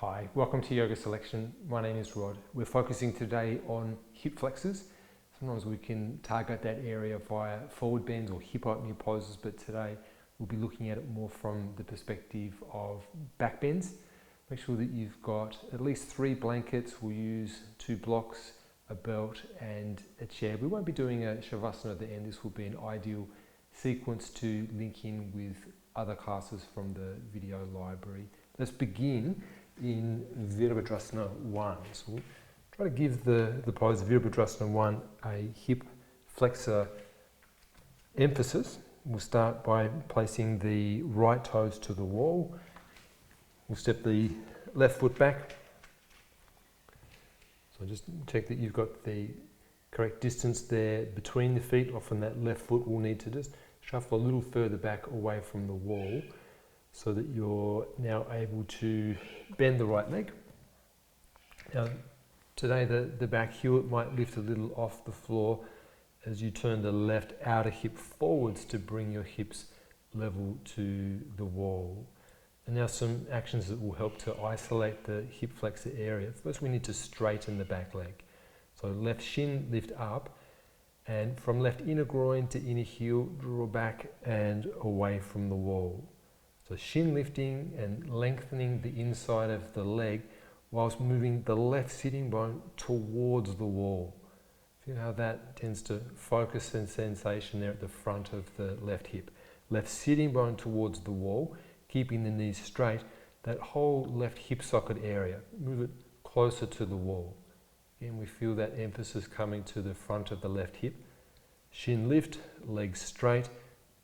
Hi, welcome to Yoga Selection. My name is Rod. We're focusing today on hip flexors. Sometimes we can target that area via forward bends or hip opening poses, but today we'll be looking at it more from the perspective of back bends. Make sure that you've got at least 3 blankets. We'll use 2 blocks, a belt and a chair. We won't be doing a shavasana at the end. This will be an ideal sequence to link in with other classes from the video library. Let's begin in Virabhadrasana 1. So we'll try to give the pose Virabhadrasana 1 a hip flexor emphasis. We'll start by placing the right toes to the wall. We'll step the left foot back. So just check that you've got the correct distance there between the feet. Often that left foot will need to just shuffle a little further back away from the wall, so that you're now able to bend the right leg. Now, today the back heel might lift a little off the floor as you turn the left outer hip forwards to bring your hips level to the wall. And now some actions that will help to isolate the hip flexor area. First, we need to straighten the back leg. So left shin lift up, and from left inner groin to inner heel, draw back and away from the wall. So shin lifting and lengthening the inside of the leg whilst moving the left sitting bone towards the wall. Feel how that tends to focus and sensation there at the front of the left hip. Left sitting bone towards the wall, keeping the knees straight. That whole left hip socket area, move it closer to the wall. Again, we feel that emphasis coming to the front of the left hip. Shin lift, legs straight.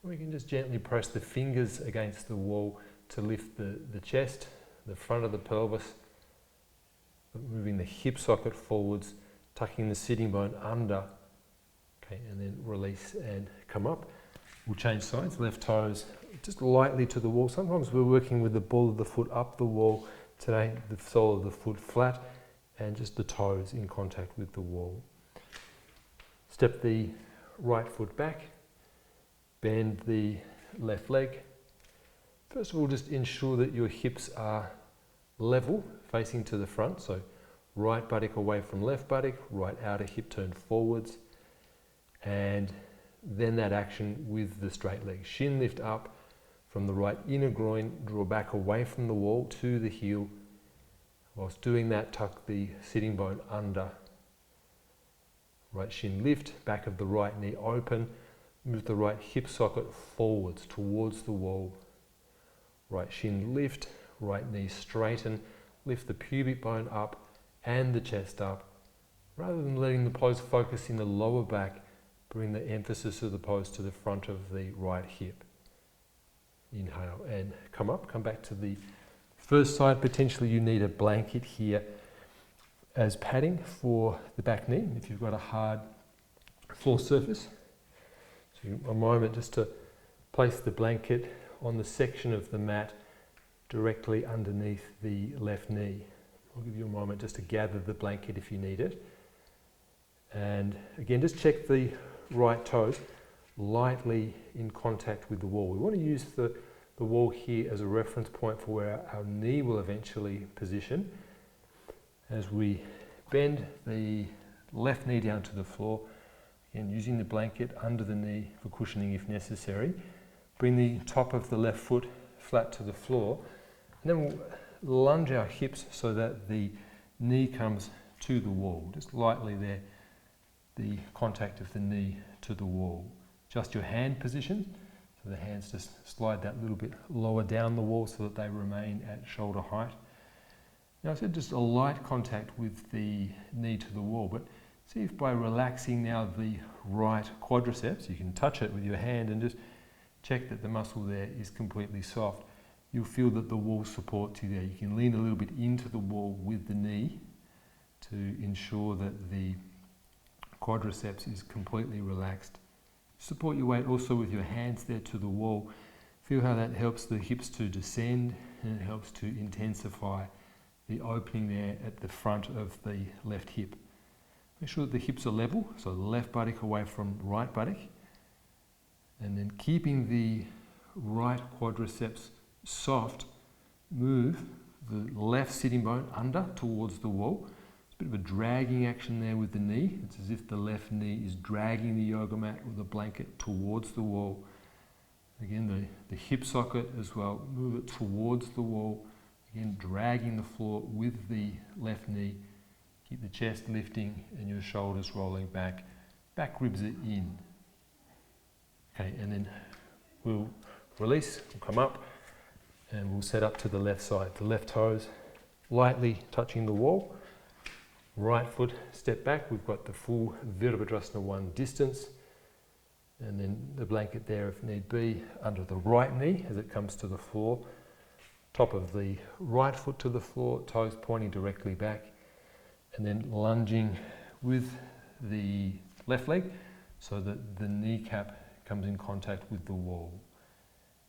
We can just gently press the fingers against the wall to lift the chest, the front of the pelvis, moving the hip socket forwards, tucking the sitting bone under. Okay, and then release and come up. We'll change sides, left toes just lightly to the wall. Sometimes we're working with the ball of the foot up the wall. Today, the sole of the foot flat and just the toes in contact with the wall. Step the right foot back. Bend the left leg. First of all, just ensure that your hips are level, facing to the front. So right buttock away from left buttock, right outer hip turned forwards. And then that action with the straight leg. Shin lift up from the right inner groin, draw back away from the wall to the heel. Whilst doing that, tuck the sitting bone under. Right shin lift, back of the right knee open. Move the right hip socket forwards towards the wall. Right shin lift, right knee straighten, lift the pubic bone up and the chest up. Rather than letting the pose focus in the lower back, bring the emphasis of the pose to the front of the right hip. Inhale and come up, come back to the first side. Potentially you need a blanket here as padding for the back knee if you've got a hard floor surface. A moment just to place the blanket on the section of the mat directly underneath the left knee. I'll give you a moment just to gather the blanket if you need it. And again, just check the right toes lightly in contact with the wall. We want to use the wall here as a reference point for where our knee will eventually position. As we bend the left knee down to the floor, and using the blanket under the knee for cushioning if necessary. Bring the top of the left foot flat to the floor. And then we'll lunge our hips so that the knee comes to the wall. Just lightly there, the contact of the knee to the wall. Adjust your hand position. So the hands just slide that little bit lower down the wall so that they remain at shoulder height. Now I said just a light contact with the knee to the wall, but see if by relaxing now the right quadriceps, you can touch it with your hand and just check that the muscle there is completely soft. You'll feel that the wall supports you there. You can lean a little bit into the wall with the knee to ensure that the quadriceps is completely relaxed. Support your weight also with your hands there to the wall. Feel how that helps the hips to descend and it helps to intensify the opening there at the front of the left hip. Make sure that the hips are level, so left buttock away from right buttock. And then keeping the right quadriceps soft, move the left sitting bone under towards the wall. It's a bit of a dragging action there with the knee. It's as if the left knee is dragging the yoga mat or the blanket towards the wall. Again, the hip socket as well, move it towards the wall. Again, dragging the floor with the left knee. Keep the chest lifting and your shoulders rolling back. Back ribs are in. Okay, and then we'll release, we'll come up, and we'll set up to the left side. The left toes lightly touching the wall. Right foot step back. We've got the full Virabhadrasana 1 distance. And then the blanket there if need be under the right knee as it comes to the floor. Top of the right foot to the floor, toes pointing directly back. And then lunging with the left leg so that the kneecap comes in contact with the wall.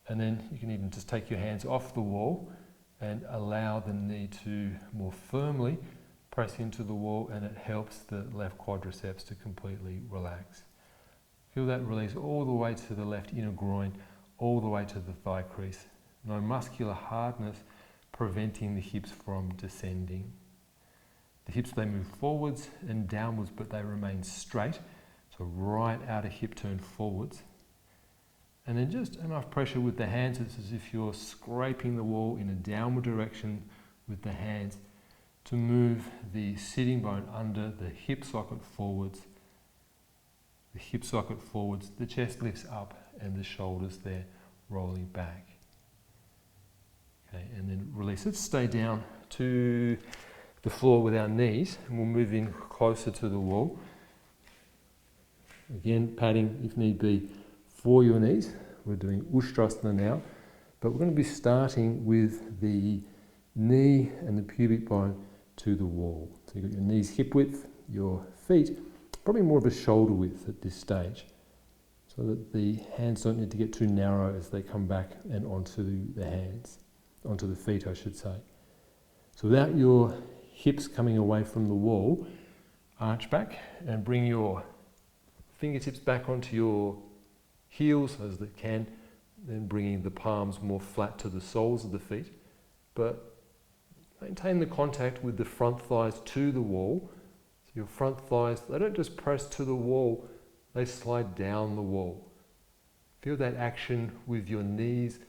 And then you can even just take your hands off the wall and allow the knee to more firmly press into the wall, and it helps the left quadriceps to completely relax. Feel that release all the way to the left inner groin, all the way to the thigh crease. No muscular hardness preventing the hips from descending. The hips, they move forwards and downwards, but they remain straight. So right outer hip turn forwards. And then just enough pressure with the hands. It's as if you're scraping the wall in a downward direction with the hands to move the sitting bone under the hip socket forwards. The hip socket forwards, the chest lifts up and the shoulders there rolling back. Okay, and then release it. Stay down to the floor with our knees, and we'll move in closer to the wall. Again, padding if need be for your knees. We're doing Ustrasana now, but we're going to be starting with the knee and the pubic bone to the wall. So you've got your knees hip width, your feet probably more of a shoulder width at this stage, so that the hands don't need to get too narrow as they come back and onto the hands, onto the feet I should say. So without your hips coming away from the wall, arch back and bring your fingertips back onto your heels as they can, then bringing the palms more flat to the soles of the feet, but maintain the contact with the front thighs to the wall. So your front thighs, they don't just press to the wall, they slide down the wall. Feel that action with your knees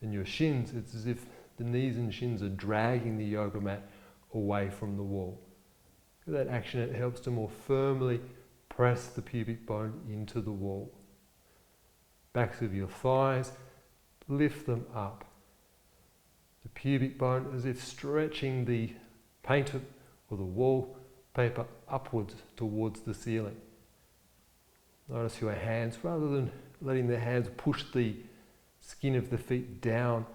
and your shins. It's as if the knees and shins are dragging the yoga mat away from the wall. Feel that action, it helps to more firmly press the pubic bone into the wall. Backs of your thighs, lift them up. The pubic bone as if stretching the paint or the wallpaper upwards towards the ceiling. Notice your hands, rather than letting the hands push the skin of the feet down,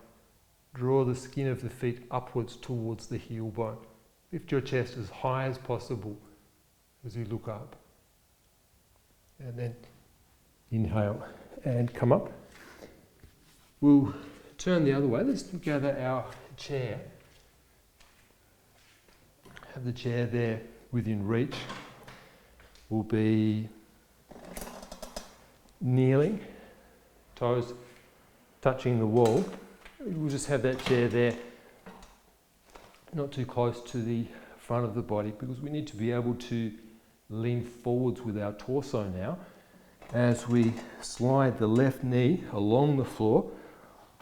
draw the skin of the feet upwards towards the heel bone. Lift your chest as high as possible as you look up. And then inhale and come up. We'll turn the other way. Let's gather our chair. Have the chair there within reach. We'll be kneeling, toes touching the wall. We'll just have that chair there, not too close to the front of the body, because we need to be able to lean forwards with our torso now as we slide the left knee along the floor,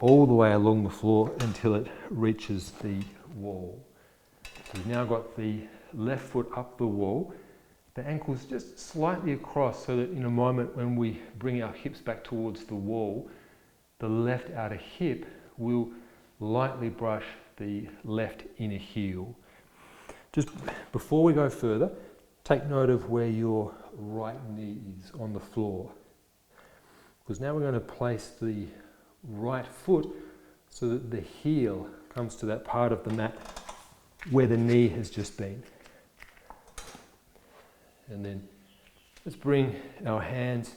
all the way along the floor until it reaches the wall. We've now got the left foot up the wall, the ankles just slightly across, so that in a moment when we bring our hips back towards the wall, the left outer hip will lightly brush the left inner heel. Just before we go further, take note of where your right knee is on the floor, because now we're going to place the right foot so that the heel comes to that part of the mat where the knee has just been. And then let's bring our hands,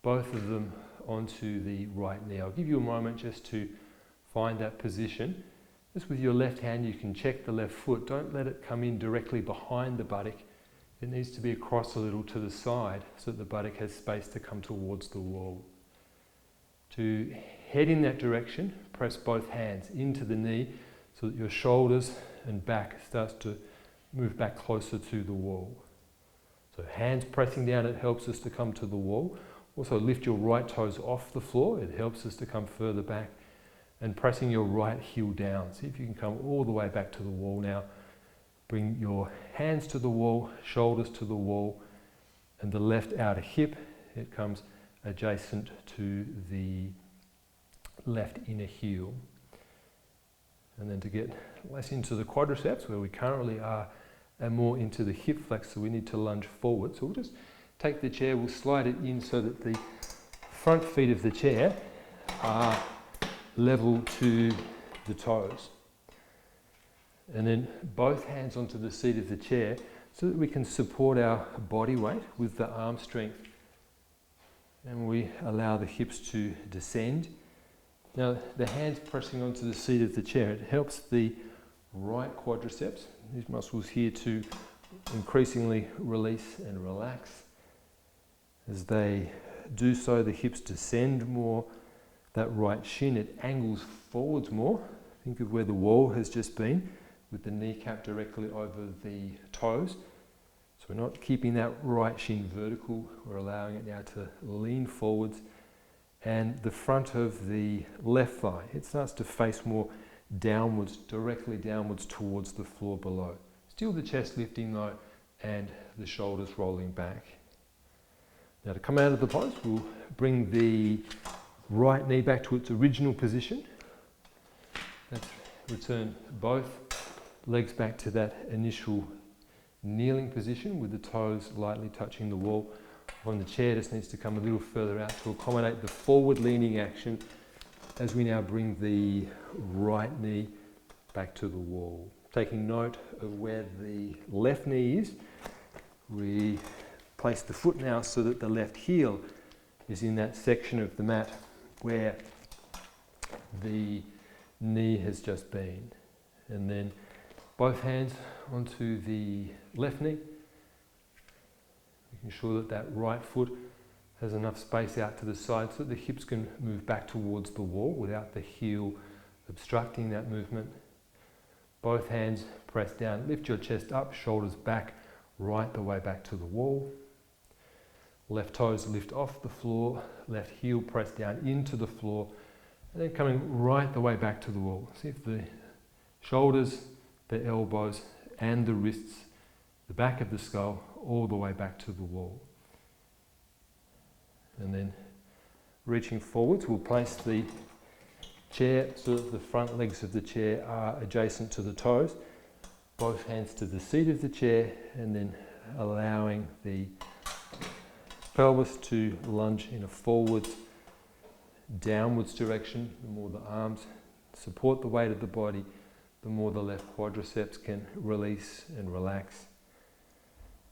both of them, onto the right knee. I'll give you a moment just to find that position. Just with your left hand you can check the left foot. Don't let it come in directly behind the buttock. It needs to be across a little to the side so that the buttock has space to come towards the wall. To head in that direction, press both hands into the knee so that your shoulders and back starts to move back closer to the wall. So hands pressing down, it helps us to come to the wall. Also lift your right toes off the floor, it helps us to come further back. And pressing your right heel down. See if you can come all the way back to the wall now. Bring your hands to the wall, shoulders to the wall, and the left outer hip, it comes adjacent to the left inner heel. And then to get less into the quadriceps, where we currently are, and more into the hip flexor, we need to lunge forward. So we'll just take the chair, we'll slide it in so that the front feet of the chair are level to the toes. And then both hands onto the seat of the chair so that we can support our body weight with the arm strength. And we allow the hips to descend. Now the hands pressing onto the seat of the chair, it helps the right quadriceps, these muscles here, to increasingly release and relax. As they do so, the hips descend more. That right shin, it angles forwards more. Think of where the wall has just been, with the kneecap directly over the toes. So we're not keeping that right shin vertical, we're allowing it now to lean forwards. And the front of the left thigh, it starts to face more downwards, directly downwards towards the floor below. Still the chest lifting though, and the shoulders rolling back. Now to come out of the pose, we'll bring the right knee back to its original position. Let's return both legs back to that initial kneeling position with the toes lightly touching the wall. On the chair, just needs to come a little further out to accommodate the forward leaning action as we now bring the right knee back to the wall. Taking note of where the left knee is, we place the foot now so that the left heel is in that section of the mat where the knee has just been. And then both hands onto the left knee, making sure that that right foot has enough space out to the side so that the hips can move back towards the wall without the heel obstructing that movement. Both hands press down, lift your chest up, shoulders back, right the way back to the wall. Left toes lift off the floor, left heel press down into the floor, and then coming right the way back to the wall. See if the shoulders, the elbows and the wrists, the back of the skull, all the way back to the wall. And then reaching forwards, we'll place the chair so that the front legs of the chair are adjacent to the toes. Both hands to the seat of the chair, and then allowing the pelvis to lunge in a forwards, downwards direction. The more the arms support the weight of the body, the more the left quadriceps can release and relax.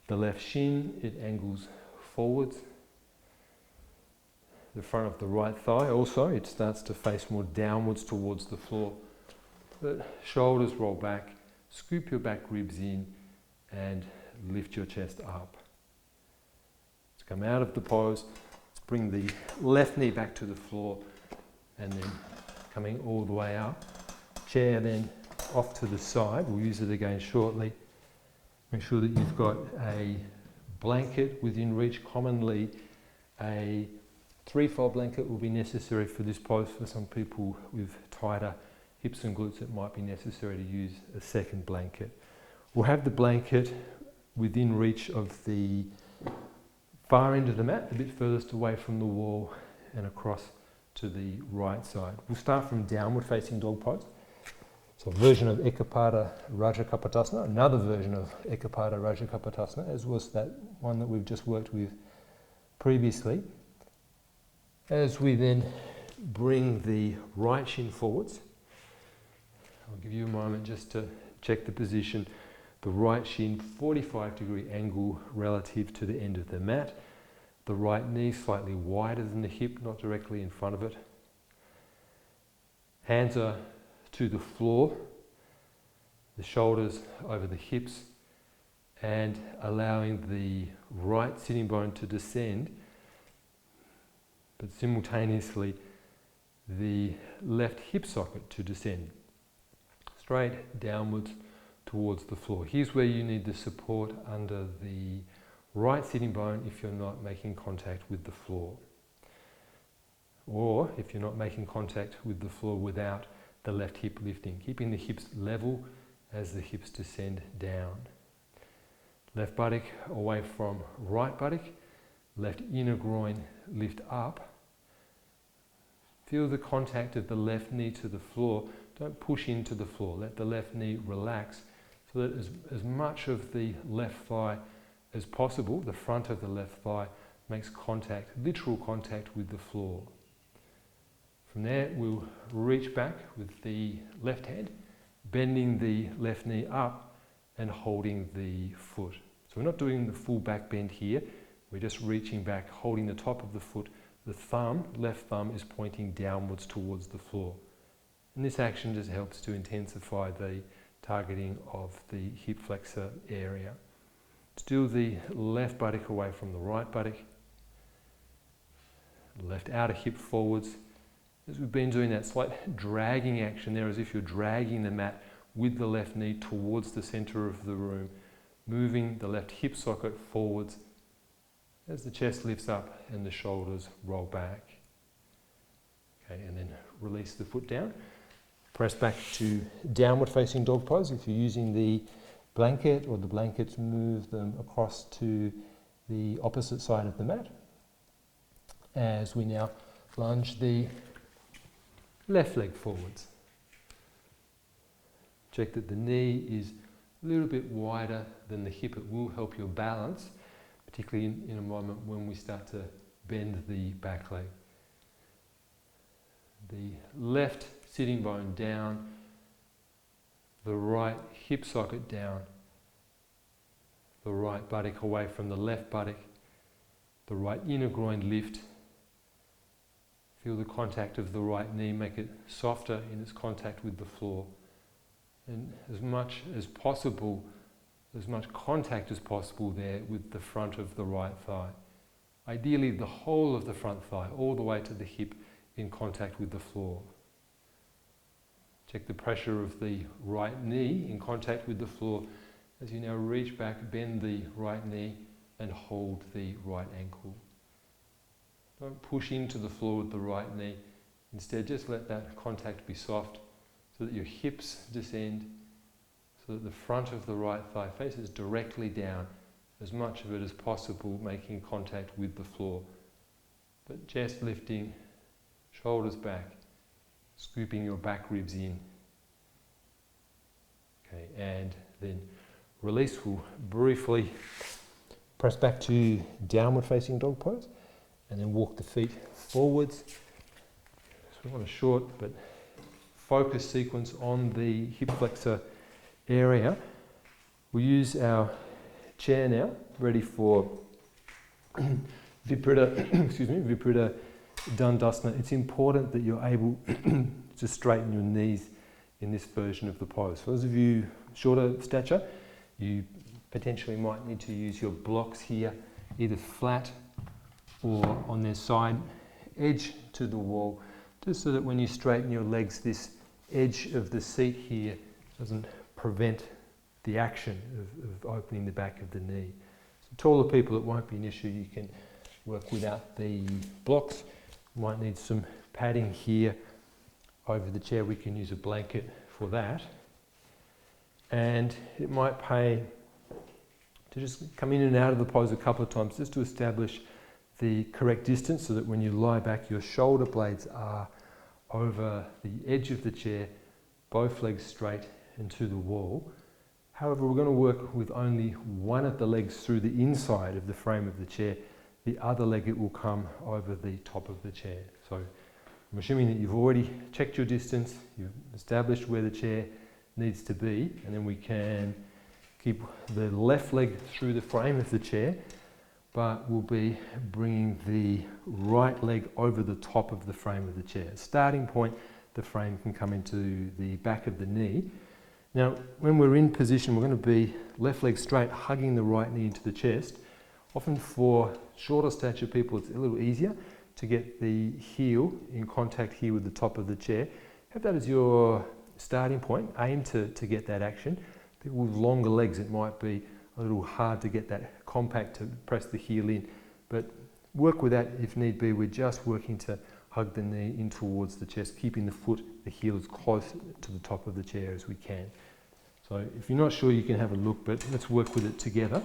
The left shin, it angles forwards. The front of the right thigh also, it starts to face more downwards towards the floor. The shoulders roll back, scoop your back ribs in and lift your chest up. Come out of the pose, let's bring the left knee back to the floor and then coming all the way up. Chair then off to the side, we'll use it again shortly. Make sure that you've got a blanket within reach. Commonly a 3-fold blanket will be necessary for this pose. For some people with tighter hips and glutes, it might be necessary to use a second blanket. We'll have the blanket within reach of the far end of the mat, a bit furthest away from the wall and across to the right side. We'll start from downward facing dog pose. So a version of Ekapada Rajakapotasana, another version of Ekapada Rajakapotasana, as was that one that we've just worked with previously. As we then bring the right shin forwards, I'll give you a moment just to check the position. The right shin, 45-degree angle relative to the end of the mat. The right knee slightly wider than the hip, not directly in front of it. Hands are to the floor, the shoulders over the hips, and allowing the right sitting bone to descend, but simultaneously the left hip socket to descend. straight downwards towards the floor. Here's where you need the support under the right sitting bone if you're not making contact with the floor, or if you're not making contact with the floor without the left hip lifting, keeping the hips level as the hips descend down. Left buttock away from right buttock, left inner groin lift up. Feel the contact of the left knee to the floor. Don't push into the floor. Let the left knee relax so that as much of the left thigh as possible, the front of the left thigh, makes contact, literal contact with the floor. From there, we'll reach back with the left hand, bending the left knee up and holding the foot. So we're not doing the full back bend here. We're just reaching back, holding the top of the foot. The thumb, left thumb, is pointing downwards towards the floor. And this action just helps to intensify the targeting of the hip flexor area. Still the left buttock away from the right buttock. Left outer hip forwards. As we've been doing that slight dragging action there, as if you're dragging the mat with the left knee towards the center of the room, moving the left hip socket forwards as the chest lifts up and the shoulders roll back. Okay, and then release the foot down. Press back to downward facing dog pose. If you're using the blanket or the blankets, move them across to the opposite side of the mat. As we now lunge the left leg forwards. Check that the knee is a little bit wider than the hip. It will help your balance, particularly in a moment when we start to bend the back leg. The left sitting bone down, the right hip socket down, the right buttock away from the left buttock, the right inner groin lift. Feel the contact of the right knee, make it softer in its contact with the floor. And as much as possible, as much contact as possible there with the front of the right thigh. Ideally the whole of the front thigh, all the way to the hip, in contact with the floor. Check the pressure of the right knee in contact with the floor as you now reach back, bend the right knee and hold the right ankle. Don't push into the floor with the right knee. Instead, just let that contact be soft so that your hips descend, so that the front of the right thigh faces directly down, as much of it as possible making contact with the floor. But chest lifting, shoulders back, scooping your back ribs in. Okay, and then release. We'll briefly press back to downward facing dog pose and then walk the feet forwards. So we want a short but focused sequence on the hip flexor area. We'll use our chair now, ready for Viparita Dandasana. It's important that you're able to straighten your knees in this version of the pose. For those of you shorter stature, you potentially might need to use your blocks here, either flat or on their side edge to the wall, just so that when you straighten your legs, this edge of the seat here doesn't prevent the action of opening the back of the knee. So taller people, it won't be an issue. You can work without the blocks. You might need some padding here over the chair. We can use a blanket for that. And it might pay to just come in and out of the pose a couple of times just to establish the correct distance so that when you lie back, your shoulder blades are over the edge of the chair, both legs straight and to the wall. However, we're going to work with only one of the legs through the inside of the frame of the chair. The other leg, it will come over the top of the chair. So I'm assuming that you've already checked your distance, you've established where the chair needs to be, and then we can keep the left leg through the frame of the chair, but we'll be bringing the right leg over the top of the frame of the chair. Starting point, the frame can come into the back of the knee. Now, when we're in position, we're going to be left leg straight, hugging the right knee into the chest. Often for shorter stature people, it's a little easier to get the heel in contact here with the top of the chair. Have that as your starting point. Aim to get that action. People with longer legs, it might be a little hard to get that compact to press the heel in, but work with that if need be. We're just working to hug the knee in towards the chest, keeping the heel as close to the top of the chair as we can. So if you're not sure, you can have a look, but let's work with it together.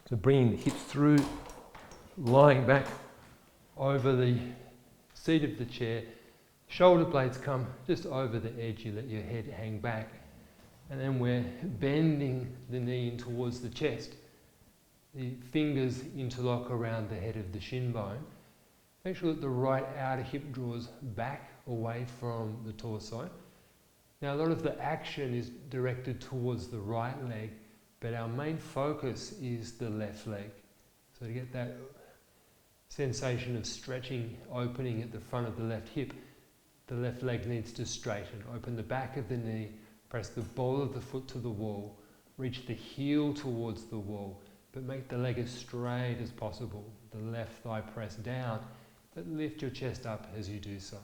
So bringing the hips through, lying back over the seat of the chair, shoulder blades come just over the edge, you let your head hang back, and then we're bending the knee in towards the chest. The fingers interlock around the head of the shin bone. Make sure that the right outer hip draws back away from the torso. Now a lot of the action is directed towards the right leg, but our main focus is the left leg. So to get that sensation of stretching, opening at the front of the left hip, the left leg needs to straighten. Open the back of the knee, press the ball of the foot to the wall, reach the heel towards the wall, but make the leg as straight as possible. The left thigh press down, but lift your chest up as you do so.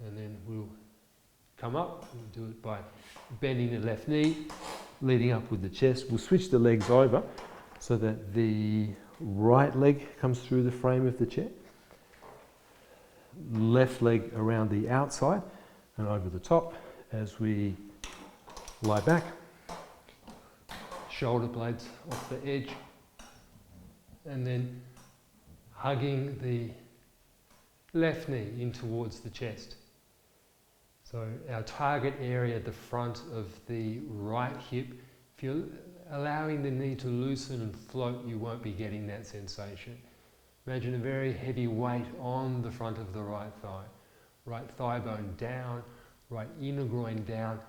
And then we'll come up, we'll do it by bending the left knee, leading up with the chest. We'll switch the legs over so that the right leg comes through the frame of the chair. Left leg around the outside and over the top as we lie back. Shoulder blades off the edge, and then hugging the left knee in towards the chest. So our target area at the front of the right hip, if you're allowing the knee to loosen and float, you won't be getting that sensation. Imagine a very heavy weight on the front of the right thigh bone down, right inner groin down,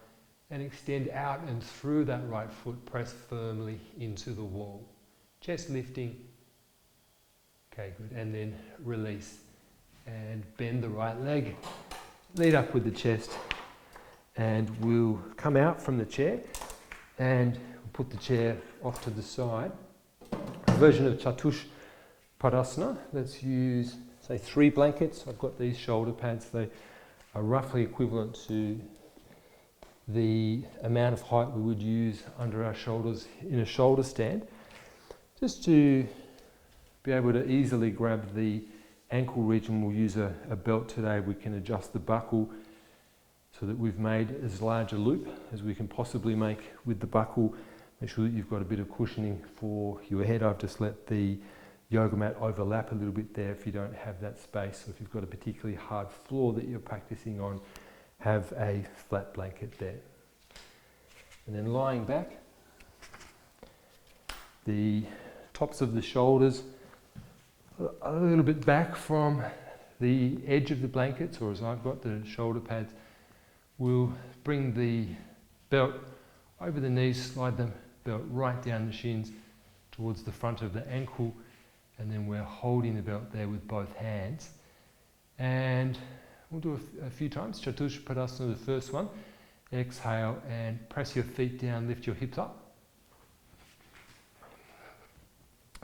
and extend out and through that right foot, press firmly into the wall. Chest lifting. Okay, good. And then release. And bend the right leg. Lead up with the chest. And we'll come out from the chair and put the chair off to the side. A version of Padasana. Let's use, say, 3 blankets. I've got these shoulder pads. They are roughly equivalent to the amount of height we would use under our shoulders in a shoulder stand. Just to be able to easily grab the ankle region, we'll use a belt today. We can adjust the buckle so that we've made as large a loop as we can possibly make with the buckle. Make sure that you've got a bit of cushioning for your head. I've just let the yoga mat overlap a little bit there if you don't have that space. So if you've got a particularly hard floor that you're practicing on, have a flat blanket there. And then lying back, the tops of the shoulders a little bit back from the edge of the blankets, or as I've got the shoulder pads. We'll bring the belt over the knees, slide the belt right down the shins towards the front of the ankle, and then we're holding the belt there with both hands. And we'll do a few times. Padasana, the first one. Exhale and press your feet down, lift your hips up.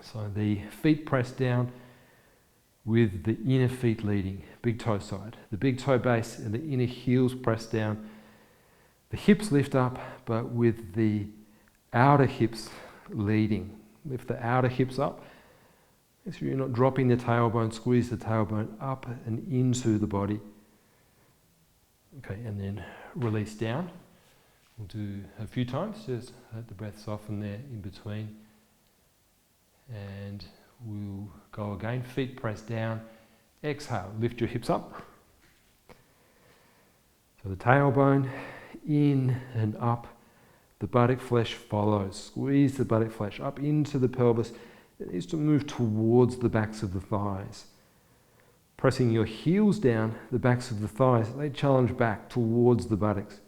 So the feet press down with the inner feet leading, big toe side. The big toe base and the inner heels press down. The hips lift up, but with the outer hips leading. Lift the outer hips up. Make sure you're not dropping the tailbone, squeeze the tailbone up and into the body. Okay, and then release down. We'll do a few times, just let the breath soften there in between. And we'll go again, feet press down. Exhale, lift your hips up. So the tailbone in and up. The buttock flesh follows. Squeeze the buttock flesh up into the pelvis. It needs to move towards the backs of the thighs. Pressing your heels down, the backs of the thighs, they challenge back towards the buttocks.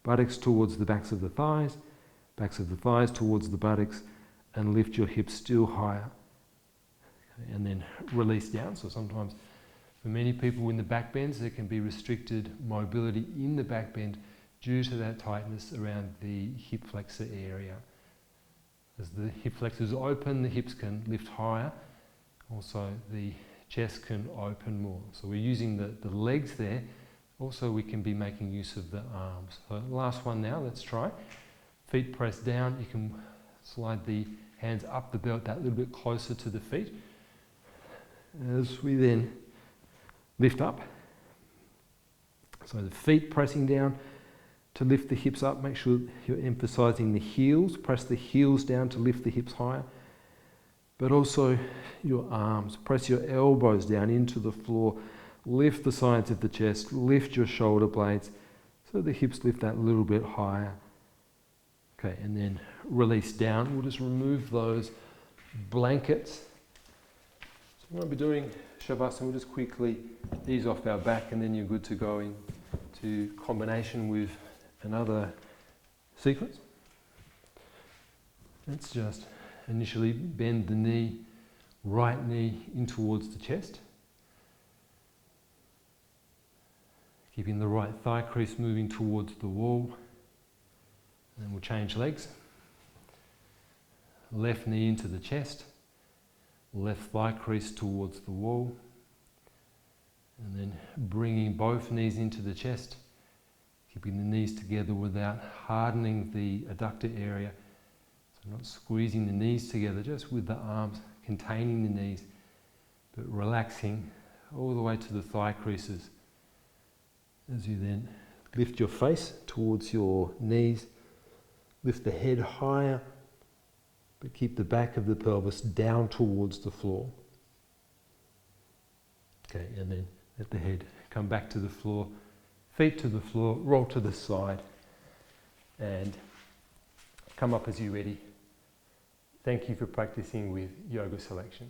Buttocks towards the backs of the thighs towards the buttocks, and lift your hips still higher. Okay, and then release down. So sometimes for many people in the back bends, there can be restricted mobility in the back bend due to that tightness around the hip flexor area. As the hip flexors open, the hips can lift higher. Also, the chest can open more. So we're using the legs there Also, we can be making use of the arms. So last one now, let's try. Feet pressed down. You can slide the hands up the belt that little bit closer to the feet. As we then lift up. So the feet pressing down to lift the hips up. Make sure you're emphasizing the heels. Press the heels down to lift the hips higher. But also your arms. Press your elbows down into the floor. Lift the sides of the chest. Lift your shoulder blades so the hips lift that little bit higher. Okay, and then release down. We'll just remove those blankets. So we won't be doing Shavasana. We'll just quickly ease off our back, and then you're good to go into combination with another sequence. Let's just initially bend the knee, right knee in towards the chest. Keeping the right thigh crease moving towards the wall. And then we'll change legs. Left knee into the chest. Left thigh crease towards the wall. And then bringing both knees into the chest. Keeping the knees together without hardening the adductor area. So not squeezing the knees together, just with the arms containing the knees, but relaxing all the way to the thigh creases. As you then lift your face towards your knees, lift the head higher, but keep the back of the pelvis down towards the floor. Okay, and then let the head come back to the floor, feet to the floor, roll to the side, and come up as you're ready. Thank you for practicing with Yoga Selection.